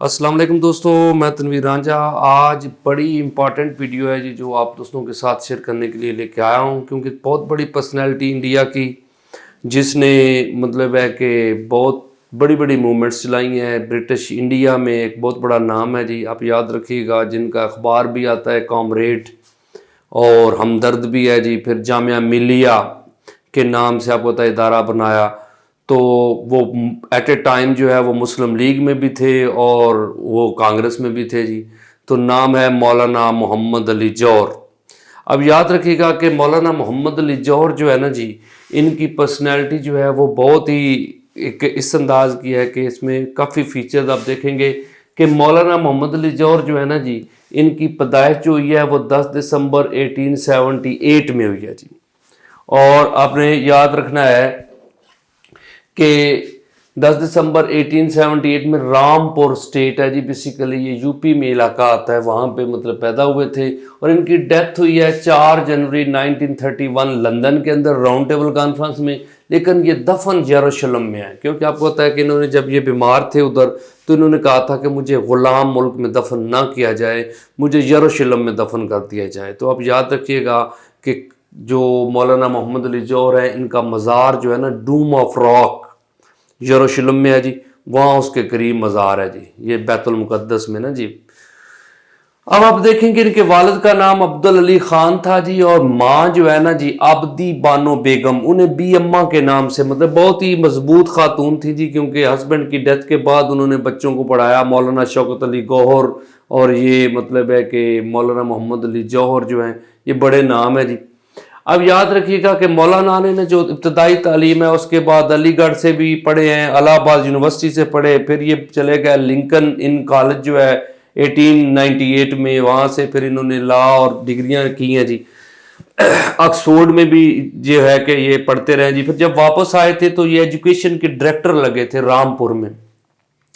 अस्सलाम वालेकुम दोस्तों, मैं तनवीर रांझा। आज बड़ी इंपॉर्टेंट वीडियो है जी जो आप दोस्तों के साथ शेयर करने के लिए लेके आया हूँ, क्योंकि बहुत बड़ी पर्सनैलिटी इंडिया की जिसने मतलब है कि बहुत बड़ी बड़ी मूवमेंट्स चलाई हैं। ब्रिटिश इंडिया में एक बहुत बड़ा नाम है जी, आप याद रखिएगा, जिनका अखबार भी आता है कॉमरेड और हमदर्द भी है जी। फिर जामिया मिलिया के नाम से आपको पता है इदारा बनाया, तो वो एट ए टाइम जो है वो मुस्लिम लीग में भी थे और वो कांग्रेस में भी थे जी। तो नाम है मौलाना मोहम्मद अली जौहर। अब याद रखिएगा कि मौलाना मोहम्मद अली जौहर जो है ना जी, इनकी पर्सनैलिटी जो है वो बहुत ही एक इस अंदाज की है कि इसमें काफ़ी फीचर्स आप देखेंगे कि मौलाना मोहम्मद अली जौहर जो है ना जी, इनकी पैदाइश जो हुई है वो 10 दिसंबर 1878 में हुई है जी। और आपने याद रखना है कि 10 दिसंबर 1878 में रामपुर स्टेट है जी, बेसिकली ये यूपी में इलाका आता है, वहाँ पे मतलब पैदा हुए थे। और इनकी डेथ हुई है 4 जनवरी 1931 लंदन के अंदर राउंड टेबल कॉन्फ्रेंस में। लेकिन ये दफन यरूशलेम में है, क्योंकि आपको पता है कि इन्होंने जब ये बीमार थे उधर, तो इन्होंने कहा था कि मुझे ग़ुलाम मुल्क में दफन ना किया जाए, मुझे यरूशलेम में दफन कर दिया जाए। तो आप याद रखिएगा कि जो मौलाना मोहम्मद अली जौहर है, इनका मज़ार जो है ना डूम ऑफ रॉक यरूशलेम में है जी, वहाँ उसके करीब मज़ार है जी, ये बैतुल मुक़द्दस में ना जी। अब आप देखेंगे इनके वालिद का नाम अब्दुल अली खान था जी, और माँ जो है ना जी आबदी बानो बेगम, उन्हें बी अम्मा के नाम से, मतलब बहुत ही मजबूत खातून थी जी, क्योंकि हस्बैंड की डेथ के बाद उन्होंने बच्चों को पढ़ाया। मौलाना शौकत अली गौहर और ये मतलब है कि मौलाना मोहम्मद अली जौहर जो हैं, ये बड़े नाम है जी। अब याद रखिएगा कि मौलाना ने जो इब्तदाई तालीम है उसके बाद अलीगढ़ से भी पढ़े हैं, इलाहाबाद यूनिवर्सिटी से पढ़े, फिर ये चले गए लिंकन इन कॉलेज जो है 1898 में, वहाँ से फिर इन्होंने लॉ और डिग्रियाँ की हैं जी। ऑक्सफोर्ड में भी जो है कि ये पढ़ते रहे जी। फिर जब वापस आए थे तो ये एजुकेशन के डायरेक्टर लगे थे रामपुर में।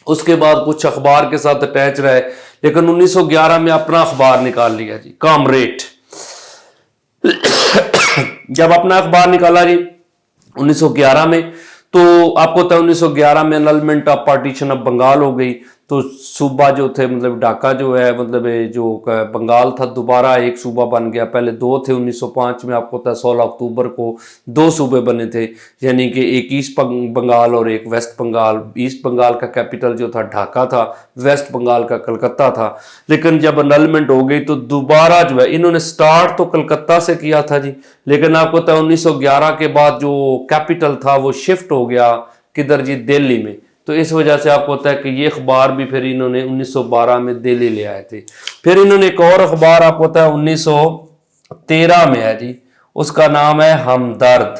उसके बाद कुछ अखबार के साथ अटैच रहे, लेकिन 1911 में अपना अखबार निकाल लिया जी, कॉमरेड। जब अपना अखबार निकाला जी 1911 में, तो आपको पता है 1911 में annulment of partition of Bengal हो गई। तो सूबा जो थे मतलब ढाका जो है मतलब जो बंगाल था दोबारा एक सूबा बन गया। पहले दो थे, 1905 में आपको पता है 16 अक्टूबर को 2 सूबे बने थे, यानी कि एक ईस्ट बंगाल और एक वेस्ट बंगाल। ईस्ट बंगाल का कैपिटल जो था ढाका था, वेस्ट बंगाल का कलकत्ता था। लेकिन जब एनलमेंट हो गई तो दोबारा जो है इन्होंने स्टार्ट तो कलकत्ता से किया था जी, लेकिन आपको पता है 1911 के बाद जो कैपिटल था वो शिफ्ट हो गया किधर जी, दिल्ली में। तो इस वजह से आपको पता है कि ये अखबार भी फिर इन्होंने 1912 में दिल्ली ले आए थे। फिर इन्होंने एक और अखबार आपको पता है 1913 में है जी, उसका नाम है हमदर्द,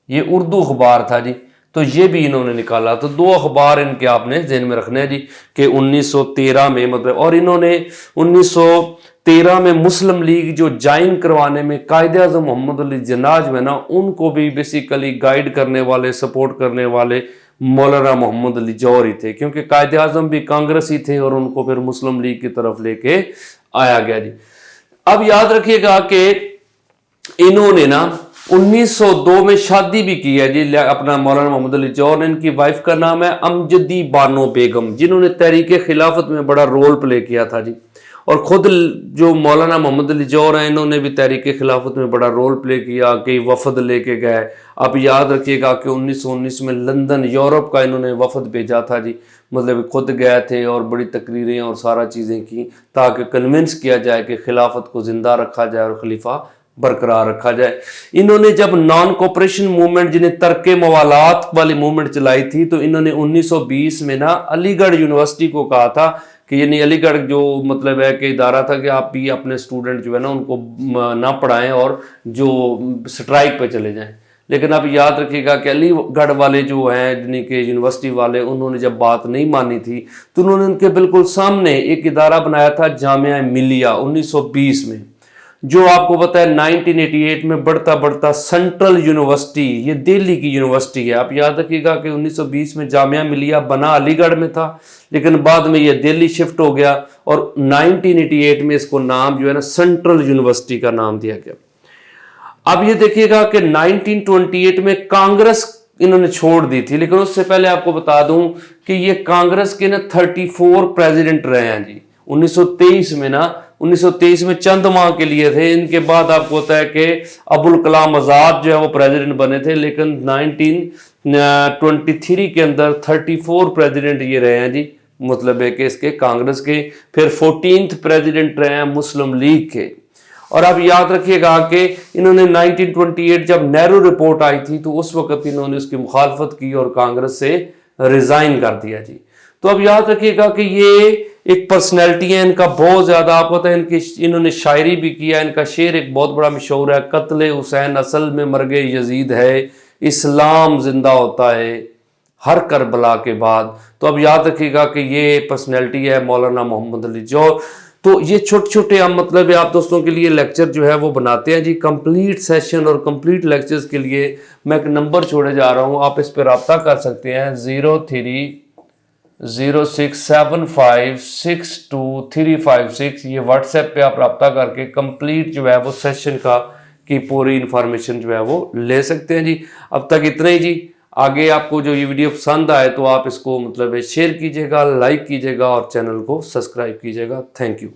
ये उर्दू अखबार था जी। तो ये भी इन्होंने निकाला। तो 2 अखबार इनके आपने ध्यान में रखने हैं जी कि 1913 में मतलब, और इन्होंने 1913 में मुस्लिम लीग जो ज्वाइन करवाने में कायदे आज़म मोहम्मद अली जिन्ना जो है ना, उनको भी बेसिकली गाइड करने वाले, सपोर्ट करने वाले मौलाना मोहम्मद अली जौहर ही थे, क्योंकि कायदे आज़म भी कांग्रेसी थे और उनको फिर मुस्लिम लीग की तरफ लेके आया गया जी। अब याद रखिएगा कि इन्होंने ना 1902 में शादी भी की है जी अपना मौलाना मोहम्मद अली जौहर। इनकी वाइफ का नाम है अमजदी बानो बेगम, जिन्होंने तहरीक खिलाफत में बड़ा रोल प्ले किया था जी। और ख़ुद जो मौलाना मोहम्मद अली जौहर हैं, इन्होंने भी तहरीक खिलाफत में बड़ा रोल प्ले किया, कई वफद लेके गए। आप याद रखिएगा कि 1919 में लंदन यूरोप का इन्होंने वफद भेजा था जी, मतलब खुद गए थे और बड़ी तकरीरें और सारा चीज़ें की ताकि कन्विंस किया जाए कि खिलाफत को ज़िंदा रखा जाए और खलीफा बरकरार रखा जाए। इन्होंने जब नॉन कोऑपरेशन मूवमेंट, जिन्हें तर्के मवालात वाली मूवमेंट चलाई थी, तो इन्होंने 1920 में ना अलीगढ़ यूनिवर्सिटी को कहा था कि यानी अलीगढ़ जो मतलब है कि इदारा था कि आप भी अपने स्टूडेंट जो है ना उनको ना पढ़ाएं और जो स्ट्राइक पे चले जाएं। लेकिन आप याद रखिएगा कि अलीगढ़ वाले जो हैं यानी कि यूनिवर्सिटी वाले, उन्होंने जब बात नहीं मानी थी तो उन्होंने उनके बिल्कुल सामने एक इदारा बनाया था जामिया मिलिया 1920 में, जो आपको पता है 1988 में बढ़ता बढ़ता सेंट्रल यूनिवर्सिटी, ये दिल्ली की यूनिवर्सिटी है। आप याद रखिएगा कि 1920 में जामिया मिलिया बना अलीगढ़ में था, लेकिन बाद में ये दिल्ली शिफ्ट हो गया और 1988 में इसको नाम जो है ना सेंट्रल यूनिवर्सिटी का नाम दिया गया। अब ये देखिएगा कि 1928 में कांग्रेस इन्होंने छोड़ दी थी। लेकिन उससे पहले आपको बता दूं कि ये कांग्रेस के ना 34 प्रेसिडेंट रहे हैं जी 1923 में ना। 1923 में चंद माह के लिए थे। इनके बाद आपको होता है कि अबुल कलाम आजाद जो है वो प्रेसिडेंट बने थे। लेकिन 1923 के अंदर 34 प्रेसिडेंट ये रहे हैं जी, मतलब है कि इसके कांग्रेस के। फिर 14th प्रेसिडेंट रहे हैं मुस्लिम लीग के। और आप याद रखिएगा कि इन्होंने 1928 जब नेहरू रिपोर्ट आई थी तो उस वक्त इन्होंने उसकी मुखालफत की और कांग्रेस से रिजाइन कर दिया जी। तो अब याद रखिएगा कि ये एक पर्सनैलिटी है इनका बहुत ज्यादा। आपको पता है इन्होंने शायरी भी किया। इनका शेर एक बहुत बड़ा मशहूर है, कत्ले हुसैन असल में मर्गे यजीद है, इस्लाम जिंदा होता है हर करबला के बाद। तो अब याद रखिएगा कि ये पर्सनैलिटी है मौलाना मोहम्मद अली जो। तो ये छोटे छोटे हम मतलब आप दोस्तों के लिए लेक्चर जो है वो बनाते हैं जी। कंप्लीट सेशन और कंप्लीट लेक्चर्स के लिए मैं एक नंबर छोड़े जा रहा हूँ, आप इस पर रब्ता कर सकते हैं 03067562 ये व्हाट्सएप पे आप रब्ता करके कंप्लीट जो है वो सेशन का की पूरी इंफॉर्मेशन जो है वो ले सकते हैं जी। अब तक इतना ही जी। आगे आपको जो ये वीडियो पसंद आए तो आप इसको मतलब शेयर कीजिएगा, लाइक कीजिएगा और चैनल को सब्सक्राइब कीजिएगा। Thank you.